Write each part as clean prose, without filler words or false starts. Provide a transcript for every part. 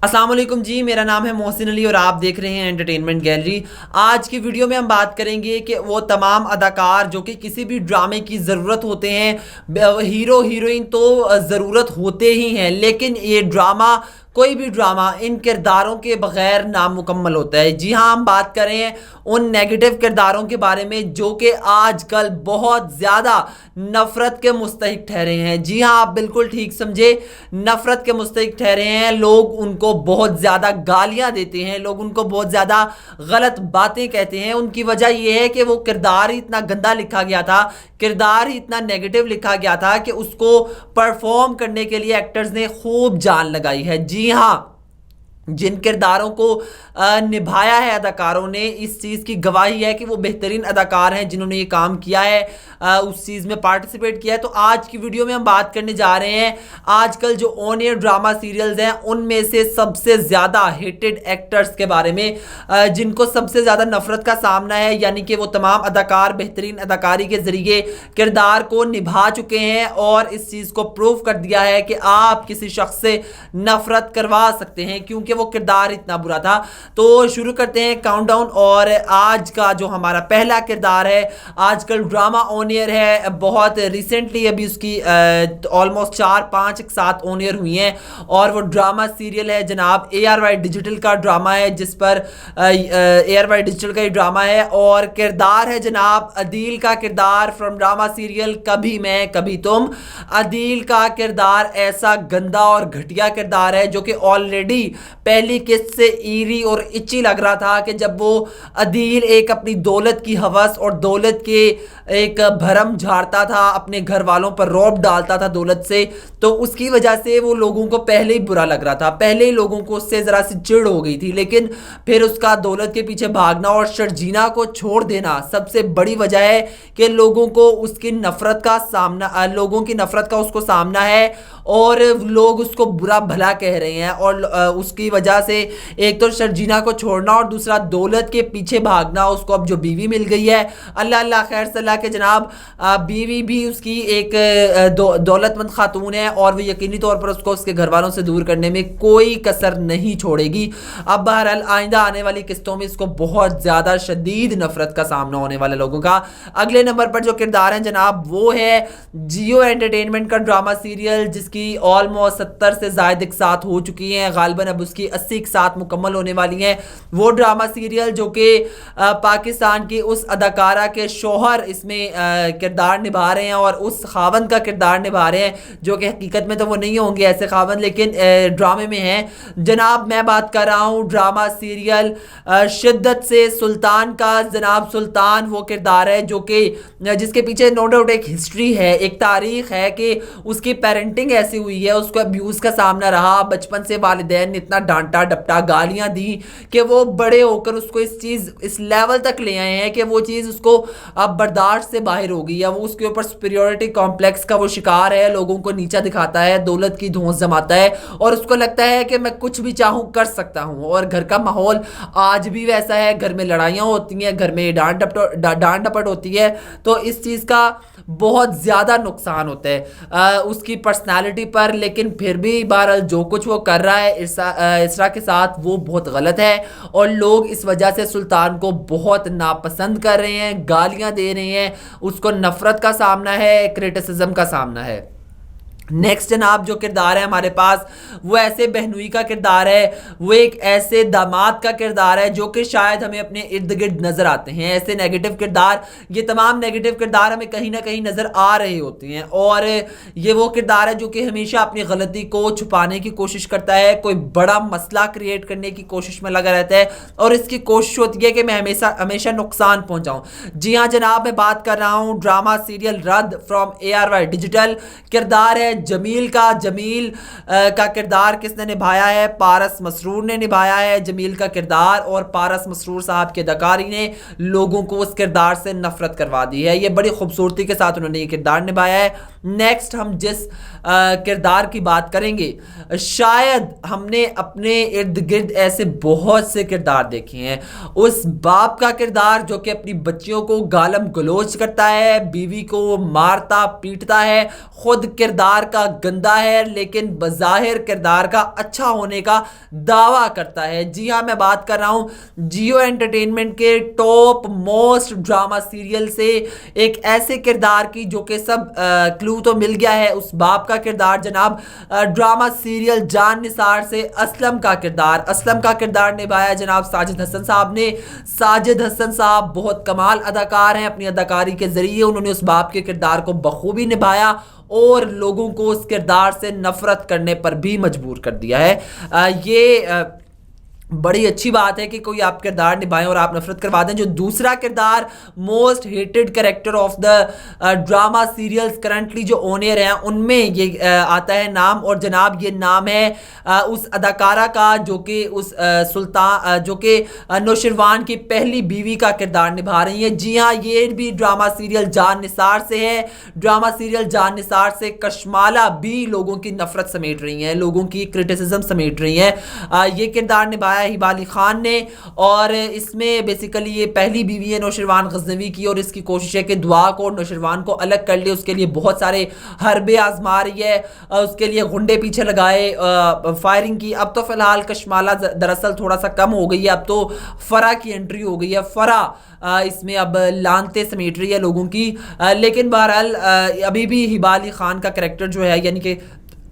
अस्सलाम वालेकुम जी, मेरा नाम है मोहसिन अली और आप देख रहे हैं एंटरटेनमेंट गैलरी। आज की वीडियो में हम बात करेंगे कि वो तमाम अदाकार जो कि किसी भी ड्रामे की ज़रूरत होते हैं। हीरो हीरोइन तो ज़रूरत होते ही हैं, लेकिन ये ड्रामा, कोई भी ड्रामा इन किरदारों के बगैर नामुकम्मल होता है। जी हाँ, हम बात करें उन नेगेटिव किरदारों के बारे में जो कि आजकल बहुत ज़्यादा नफ़रत के मुस्तहिक ठहरे हैं। जी हाँ, आप बिल्कुल ठीक समझे, नफ़रत के मुस्तहिक ठहरे हैं। लोग उनको बहुत ज़्यादा गालियाँ देते हैं, लोग उनको बहुत ज़्यादा गलत बातें कहते हैं। उनकी वजह यह है कि वो किरदार ही इतना गंदा लिखा गया था, किरदार ही इतना नेगेटिव लिखा गया था कि उसको परफॉर्म करने के लिए एक्टर्स ने खूब जान लगाई है। जी हाँ, जिन किरदारों को निभाया है अदाकारों ने, इस चीज़ की गवाही है कि वो बेहतरीन अदाकार हैं जिन्होंने ये काम किया है, उस चीज़ में पार्टिसिपेट किया है। तो आज की वीडियो में हम बात करने जा रहे हैं आजकल जो ऑन एयर ड्रामा सीरियल्स हैं उनमें से सबसे ज़्यादा हेटेड एक्टर्स के बारे में, जिनको सबसे ज़्यादा नफरत का सामना है। यानी कि वो तमाम अदाकार बेहतरीन अदाकारी के ज़रिए किरदार को निभा चुके हैं और इस चीज़ को प्रूव कर दिया है कि आप किसी शख्स से नफरत करवा सकते हैं क्योंकि वो किरदार इतना बुरा था। तो शुरू करते हैं काउंटडाउन। और आज का जो हमारा पहला किरदार है, आजकल ड्रामा ऑन एयर है, बहुत रिसेंटली अभी उसकी ऑलमोस्ट 4-5 एक साथ ऑन एयर हुई हैं और वो ड्रामा सीरियल है जनाब ARY डिजिटल का ड्रामा है, जिस पर ARY डिजिटल का ही ड्रामा है। और किरदार है जनाब अदील का किरदार फ्रॉम ड्रामा सीरियल कभी मैं कभी तुम। अदील का किरदार ऐसा गंदा और घटिया किरदार है जो कि ऑलरेडी पहली किस्त से ईरी और इच्ची लग रहा था कि जब वो अदील एक अपनी दौलत की हवस और दौलत के एक भरम झाड़ता था, अपने घर वालों पर रौब डालता था दौलत से, तो उसकी वजह से वो लोगों को पहले ही बुरा लग रहा था, पहले ही लोगों को उससे ज़रा सी चिढ़ हो गई थी। लेकिन फिर उसका दौलत के पीछे भागना और शर्जीना को छोड़ देना सबसे बड़ी वजह है कि लोगों को उसकी नफ़रत का सामना, लोगों की नफ़रत का उसको सामना है और लोग उसको बुरा भला कह रहे हैं। और उसकी वजह से एक तो शर्जीना को छोड़ना और दूसरा दौलत के पीछे भागना। उसको अब जो बीवी मिल गई है, अल्लाह अल्लाह खैर सलाह के जनाब, बीवी भी उसकी एक दौलतमंद खातून है और वो यकीनी तौर पर उसको उसके घर वालों से दूर करने में कोई कसर नहीं छोड़ेगी। अब बहरहाल आइंदा आने वाली किस्तों में इसको बहुत ज़्यादा शदीद नफरत का सामना होने वाले लोगों का। अगले नंबर पर जो किरदार है जनाब वो है जियो एंटरटेनमेंट का ड्रामा सीरियल, जिसकी ऑलमोस्ट 70 से ज़ायद एक साथ हो चुकी हैं, गालिबन अब उसकी 80 एक साथ मुकम्मल होने वाली हैं। वो ड्रामा सीरियल जो कि पाकिस्तान की उस अदाकारा के शोहर इसमें किरदार निभा रहे हैं और उस खावन का किरदार निभा रहे हैं जो कि हकीकत में तो वो नहीं होंगे ऐसे खावन, लेकिन ड्रामे में हैं। जनाब मैं बात कर रहा हूँ ड्रामा सीरियल शिद्दत से सुल्तान का। जनाब सुल्तान वो किरदार है जो कि जिसके पीछे नो डाउट एक हिस्ट्री है, एक तारीख है कि उसकी पेरेंटिंग ऐसी हुई है, उसको अब्यूज़ का सामना रहा, बचपन से वालिदैन ने इतना डांटा डपटा गालियां दी कि वो बड़े होकर उसको इस लेवल तक ले आए हैं कि वो चीज़ उसको अब बर्दाश्त से बाहर हो गई है। वो उसके ऊपर सुपीरियरिटी कॉम्प्लेक्स का वो शिकार है, लोगों को नीचा दिखाता है, दौलत की धौंस जमाता है और उसको लगता है कि मैं कुछ भी चाहूँ कर सकता हूँ। और घर का माहौल आज भी वैसा है, घर में लड़ाइयाँ होती हैं, घर में डांट डपट होती है, तो इस चीज़ का बहुत ज़्यादा नुकसान होता है उसकी पर्सनालिटी पर। लेकिन फिर भी बहरहाल जो कुछ वो कर रहा है इसरा के साथ वो बहुत गलत है और लोग इस वजह से सुल्तान को बहुत नापसंद कर रहे हैं, गालियां दे रहे हैं, उसको नफरत का सामना है, क्रिटिसिज्म का सामना है। नेक्स्ट जनाब जो किरदार है हमारे पास वो ऐसे बहनोई का किरदार है, वो एक ऐसे दामाद का किरदार है जो कि शायद हमें अपने इर्द गिर्द नज़र आते हैं। ऐसे नेगेटिव किरदार, ये तमाम नेगेटिव किरदार हमें कहीं ना कहीं नज़र आ रहे होते हैं और ये वो किरदार है जो कि हमेशा अपनी गलती को छुपाने की कोशिश करता है, कोई बड़ा मसला क्रिएट करने की कोशिश में लगा रहता है और इसकी कोशिश होती है कि मैं हमेशा नुकसान पहुँचाऊँ। जी हाँ जनाब, मैं बात कर रहा हूँ ड्रामा सीरियल रद्द फ्रॉम ARY डिजिटल। किरदार है जमील का। जमील का किरदार किसने निभाया है? पारस मसरूर ने निभाया है जमील का किरदार और पारस मसरूर साहब की अदाकारी ने लोगों को उस किरदार से नफरत करवा दी है। ये बड़ी खूबसूरती के साथ उन्होंने ये किरदार निभाया है। नेक्स्ट हम जिस किरदार की बात करेंगे, शायद हमने अपने इर्द गिर्द ऐसे बहुत से किरदार देखे हैं। उस बाप का किरदार जो कि अपनी बच्चियों को गालम गलोच करता है, बीवी को मारता पीटता है, खुद किरदार का गंदा है लेकिन बज़ाहिर किरदार का अच्छा होने का दावा करता है। जी हाँ, मैं बात कर रहा हूं जियो एंटरटेनमेंट के टॉप मोस्ट ड्रामा सीरियल से एक ऐसे किरदार की जो कि सब क्लू तो मिल गया है, उस बाप का किरदार जनाब ड्रामा सीरियल जान निसार से असलम का किरदार निभाया जनाब साजिद हसन साहब ने। साजिद हसन साहब बहुत कमाल अदाकार हैं, अपनी अदाकारी के जरिए उन्होंने उस बाप के किरदार को बखूबी निभाया और लोगों को उस किरदार से नफरत करने पर भी मजबूर कर दिया है। ये बड़ी अच्छी बात है कि कोई आप किरदार निभाएं और आप नफरत करवा दें। जो दूसरा किरदार most hated character of the drama serials currently जो ऑन एयर हैं उनमें ये आता है नाम, और जनाब ये नाम है उस अदाकारा का जो कि उस सुल्तान जो कि नौशरवान की पहली बीवी का किरदार निभा रही है। जी हाँ, ये भी ड्रामा सीरियल जान निसार से है। ड्रामा सीरियल जान निसार से कशमाला भी लोगों की नफरत समेट रही हैं, लोगों की क्रिटिसिज्म समेट रही हैं। ये किरदार निभाया हिबा अली खान ने, और इसमें बेसिकली ये पहली बीवी है नौशरवान गजनवी की, और इसकी कोशिश है कि दुआ को और नौशरवान को अलग कर ले। उसके लिए बहुत सारे हरबे आजमा रही है, उसके लिए गुंडे पीछे लगाए, फायरिंग की। अब तो फिलहाल कशमाला दरअसल थोड़ा सा कम हो गई है, अब तो फरा की एंट्री हो गई है। फरा इसमें अब लानते समेट रही है लोगों की, लेकिन बहरहाल अभी भी हिबा अली खान का कैरेक्टर जो है यानी कि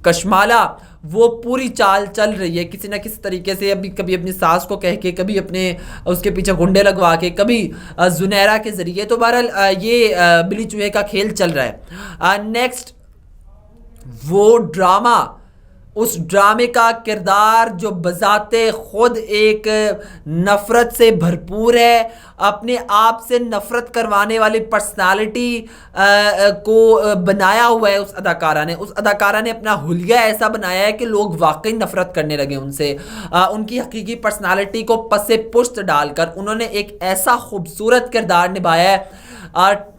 कशमाला वो पूरी चाल चल रही है किसी ना किसी तरीके से। अभी कभी अपनी सास को कह के, कभी अपने उसके पीछे गुंडे लगवा के, कभी जुनैरा के जरिए। तो बहरहाल ये बिली चूहे का खेल चल रहा है। नेक्स्ट वो ड्रामा, उस ड्रामे का किरदार जो बजाते खुद एक नफ़रत से भरपूर है, अपने आप से नफ़रत करवाने वाली पर्सनालिटी को बनाया हुआ है उस अदाकारा ने अपना हुलिया ऐसा बनाया है कि लोग वाकई नफ़रत करने लगे उनसे। उनकी हकीकी पर्सनालिटी को पसे पुश्त डालकर उन्होंने एक ऐसा खूबसूरत किरदार निभाया है।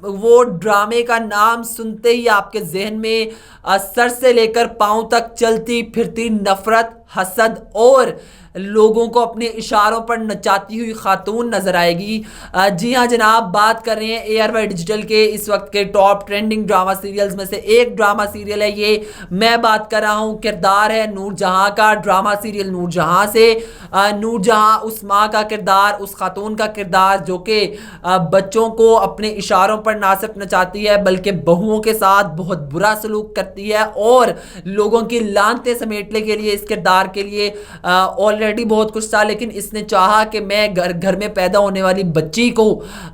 वो ड्रामे का नाम सुनते ही आपके जहन में सर से लेकर पांव तक चलती फिरती नफरत, हसद और लोगों को अपने इशारों पर नचाती हुई खातून नजर आएगी। जी हाँ जनाब, बात कर रहे हैं ARY डिजिटल के इस वक्त के टॉप ट्रेंडिंग ड्रामा सीरियल्स में से एक ड्रामा सीरियल है ये। मैं बात कर रहा हूँ, किरदार है नूरजहां का, ड्रामा सीरियल नूरजहां से। नूरजहां उस माँ का किरदार, उस खातून का किरदार जो कि बच्चों को अपने इशारों पर ना सिर्फ नचाती है बल्कि बहुओं के साथ बहुत बुरा सलूक करती है और लोगों की लानतें समेटने के लिए, इस किरदार के लिए ऑलरेडी बहुत कुछ था, लेकिन इसने चाहा कि मैं घर में पैदा होने वाली बच्ची को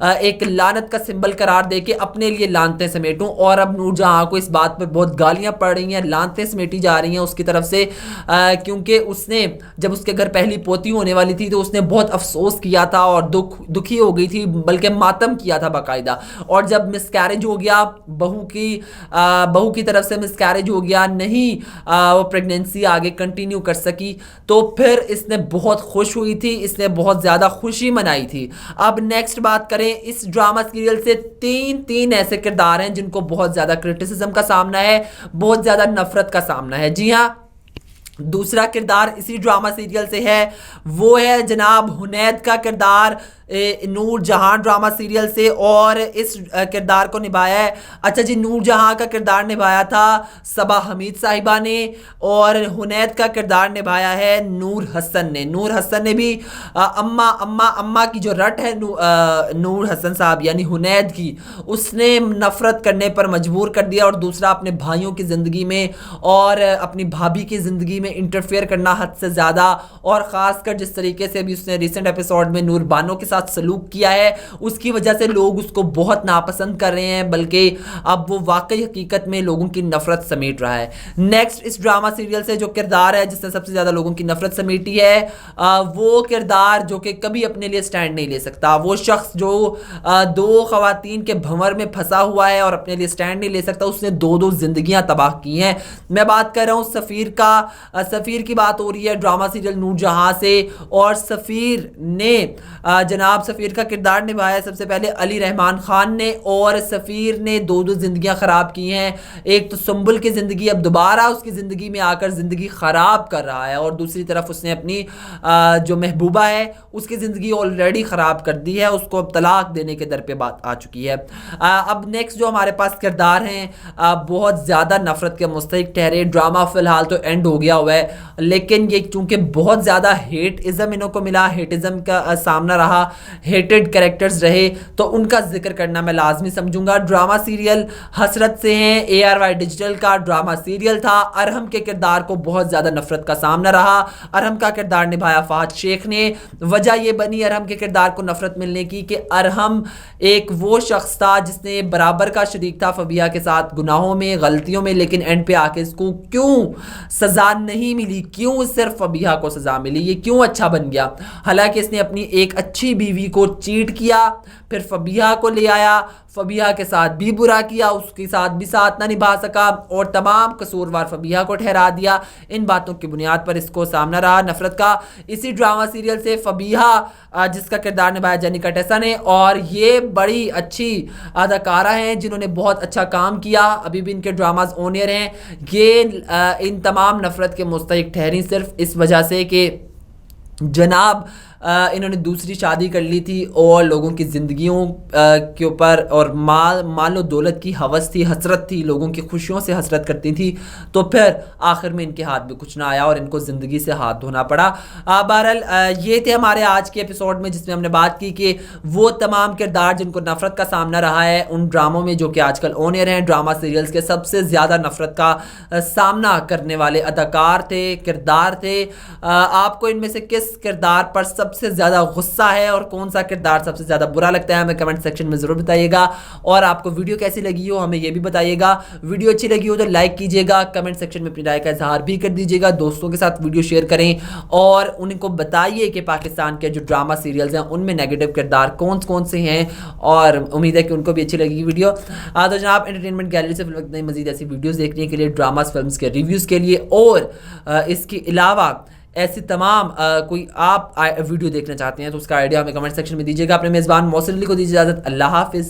एक लानत का सिंबल करार देके अपने लिए लानतें समेटूं। और अब नूरजहां को इस बात पर बहुत गालियां पड़ रही हैं, लानतें समेटी जा रही हैं उसकी तरफ से, क्योंकि उसने जब उसके घर पहली पोती होने वाली थी तो उसने बहुत अफसोस किया था और दुखी हो गई थी, बल्कि मातम किया था बाकायदा। और जब मिसकैरेज हो गया, बहू की तरफ से मिसकैरेज हो गया, नहीं वो प्रेगनेंसी आगे कंटिन्यू कर सकी, तो फिर इसने बहुत खुश हुई थी, इसने बहुत ज़्यादा खुशी मनाई थी। अब नेक्स्ट बात करें, इस ड्रामा सीरियल से तीन ऐसे किरदार हैं जिनको बहुत ज़्यादा क्रिटिसिज्म का सामना है, बहुत ज़्यादा नफरत का सामना है। जी हाँ, दूसरा किरदार इसी ड्रामा सीरियल से है, वो है जनाब हुनैद का किरदार नूरजहां ड्रामा सीरियल से, और इस किरदार को निभाया है, अच्छा जी, नूरजहां का किरदार निभाया था सबा हमीद साहिबा ने, और हुनैद का किरदार निभाया है नूर हसन ने। नूर हसन ने भी अम्मा की जो रट है नूर हसन साहब यानी हुनैद की, उसने नफरत करने पर मजबूर कर दिया। और दूसरा, अपने भाइयों की ज़िंदगी में और अपनी भाभी की ज़िंदगी में इंटरफेयर करना हद से ज़्यादा, और ख़ासकर जिस तरीके से भी उसने रिसेंट एपिसोड में नूर बानो के साथ सलूक किया है, उसकी वजह से लोग उसको बहुत नापसंद कर रहे हैं, बल्कि अब वो वाकई हकीकत में लोगों की नफरत समेट रहा है। नेक्स्ट, इस ड्रामा सीरियल से जो किरदार है जिसने सबसे ज़्यादा लोगों की नफरत समेटी है, वो किरदार जो कि कभी अपने लिए स्टैंड नहीं ले सकता, वो शख्स जो दो खवातीन के भंवर में फंसा हुआ है और अपने लिए स्टैंड नहीं ले सकता, उसने दो जिंदगियां तबाह की हैं। मैं बात कर रहा हूँ सफ़ीर की बात हो रही है ड्रामा सीरियल नूरजहां से, और सफ़ीर ने जनाब सफ़ीर का किरदार निभाया सबसे पहले अली रहमान ख़ान ने, और सफ़ीर ने दो ज़िंदगियां ख़राब की हैं। एक तो सुंबुल की ज़िंदगी अब दोबारा उसकी ज़िंदगी में आकर ज़िंदगी ख़राब कर रहा है, और दूसरी तरफ उसने अपनी जो महबूबा है उसकी ज़िंदगी ऑलरेडी ख़राब कर दी है, उसको अब तलाक देने के दर पे बात आ चुकी है। अब नेक्स्ट जो हमारे पास किरदार हैं बहुत ज़्यादा नफ़रत के मुस्तहिक ठहरे। ड्रामा फ़िलहाल तो एंड हो गया हुआ है, लेकिन ये चूँकि बहुत ज़्यादा हेटिज़म इनको मिला, हेटिज़म का सामना रहा, हेटेड कैरेक्टर्स रहे, तो उनका जिक्र करना मैं लाजमी समझूंगा। ड्रामा सीरियल हसरत से हैं, ARY डिजिटल का ड्रामा सीरियल था। अरहम के किरदार को बहुत ज़्यादा नफरत का सामना रहा। अरहम का किरदार निभाया फहद शेख ने। वजह यह बनी अरहम के किरदार को नफरत मिलने की कि अरहम एक वो शख्स था जिसने बराबर का शरीक था फबिहा के साथ गुनाहों में, गलतियों में, लेकिन एंड पे आके इसको क्यों सज़ा नहीं मिली, क्यों सिर्फ फबिहा को सज़ा मिली, ये क्यों अच्छा बन गया। हालांकि इसने अपनी एक अच्छी बीवी को चीट किया, फिर फबिहा को ले आया, फबिहा के साथ भी बुरा किया, उसके साथ भी साथ ना निभा सका, और तमाम कसूरवार फबिहा को ठहरा दिया। इन बातों की बुनियाद पर इसको सामना रहा नफरत का। इसी ड्रामा सीरियल से फबिहा जिसका किरदार निभाया जेनिका टेसा ने, और ये बड़ी अच्छी अदाकारा हैं जिन्होंने बहुत अच्छा काम किया, अभी भी इनके ड्रामाज ऑन एयर हैं। ये इन तमाम नफरत के मुस्तहिक ठहरी सिर्फ इस वजह से कि जनाब इन्होंने दूसरी शादी कर ली थी और लोगों की ज़िंदगियों के ऊपर और माल और दौलत की हवस थी, हसरत थी, लोगों की खुशियों से हसरत करती थी, तो फिर आखिर में इनके हाथ में कुछ ना आया और इनको ज़िंदगी से हाथ धोना पड़ा। बहरहाल ये थे हमारे आज के एपिसोड में जिसमें हमने बात की कि वो तमाम किरदार जिनको नफ़रत का सामना रहा है उन ड्रामों में जो कि आजकल ऑन एयर हैं, ड्रामा सीरियल्स के सबसे ज़्यादा नफ़रत का सामना करने वाले अदाकार थे, किरदार थे। आपको इनमें से किस किरदार पर सबसे ज़्यादा गुस्सा है और कौन सा किरदार सबसे ज़्यादा बुरा लगता है हमें कमेंट सेक्शन में ज़रूर बताइएगा, और आपको वीडियो कैसी लगी हो हमें ये भी बताइएगा। वीडियो अच्छी लगी हो तो लाइक कीजिएगा, कमेंट सेक्शन में अपनी राय का इजहार भी कर दीजिएगा, दोस्तों के साथ वीडियो शेयर करें और उनको बताइए कि पाकिस्तान के जो ड्रामा सीरियल्स हैं उनमें नेगेटिव किरदार कौन कौन से हैं, और उम्मीद है कि उनको भी अच्छी लगेगी वीडियो। तो जनाब एंटरटेनमेंट गैलरी से नई मज़ीद ऐसी वीडियोज़ देखने के लिए, ड्रामास फिल्म्स के रिव्यूज़ के लिए, और इसके अलावा ऐसी तमाम कोई आप वीडियो देखना चाहते हैं तो उसका आइडिया हमें कमेंट सेक्शन में दीजिएगा। अपने मेज़बान मौसम अली को दीजिए इजाज़त। अल्लाह हाफिज़।